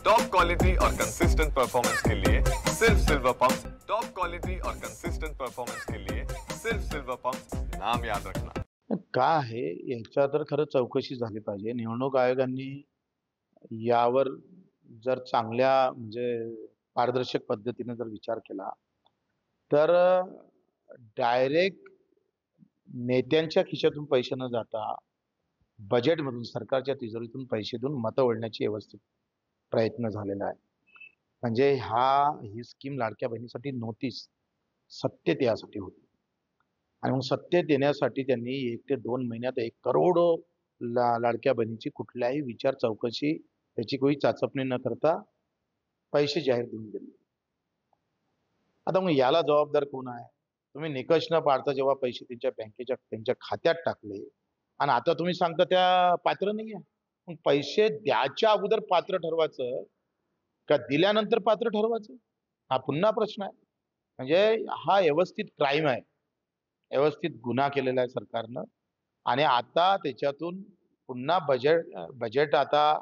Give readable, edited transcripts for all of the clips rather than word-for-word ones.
Top quality और consistent performance के लिए सिर्फ सिल्वर पंप्स। टॉप क्वालिटी और कंसिस्टेंट परफॉर्मेंस के लिए सिर्फ सिल्वर पंप्स, नाम याद रखना। का आहे याच्या तर खरं चौकशी झाली पाहिजे। निवडणूक आयोगाने यावर जर चांगल्या म्हणजे पारदर्शक पद्धतीने जर विचार केला तर डायरेक्ट नेत्यांच्या खिशातून पैसे न जाता बजेटमधून सरकारच्या तिजोरीतून पैसे देऊन मतं वळण्याची व्यवस्थित प्रयत्न झालेला आहे। म्हणजे ही स्कीम लाडक्या बहिणीसाठी नव्हतीच, सत्तेत यासाठी होती आणि मग सत्तेत येण्यासाठी त्यांनी 1 ते 2 महिन्यात 1 करोड लाडक्या बहिणीची कुठल्याही विचार चौकशी त्याची कोणी चाचपणी न करता पैसे जाहीर देऊन दिले। आता मग याला जबाबदार कोण आहे? तुम्ही निकष न पाळता जेव्हा पैसे त्यांच्या खात्यात टाकले आणि आता तुम्ही सांगता त्या पात्र नाही आहे। मग पैसे द्यायच्या अगोदर पात्र ठरवायचं का दिल्यानंतर पात्र ठरवायचं? हा पुन्हा प्रश्न आहे। म्हणजे हा व्यवस्थित क्राईम आहे, व्यवस्थित गुन्हा केलेला आहे सरकारनं आणि आता त्याच्यातून पुन्हा बजेट आता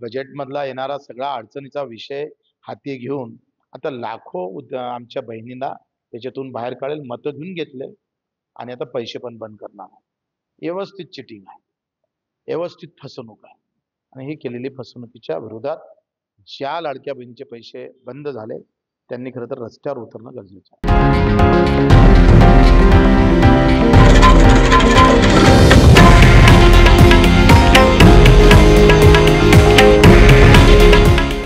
बजेटमधला येणारा सगळा अडचणीचा विषय हाती घेऊन आता लाखो आमच्या बहिणींना त्याच्यातून बाहेर काढेल, मतं घेऊन घेतले आणि आता पैसे पण बंद करणार आहे। व्यवस्थित चिटिंग आहे, व्यवस्थित फसवणूक आहे आणि ही केलेली फसवणुकीच्या विरोधात ज्या लाडक्या बहिणीचे पैसे बंद झाले त्यांनी खरं तर रस्त्यावर उतरणं गरजेचं आहे।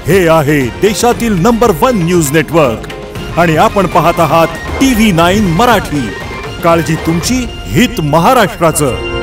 हे आहे देशातील नंबर 1 न्यूज नेटवर्क आणि आपण पाहत आहात TV9 मराठी। काळजी तुमची, हित महाराष्ट्राचं।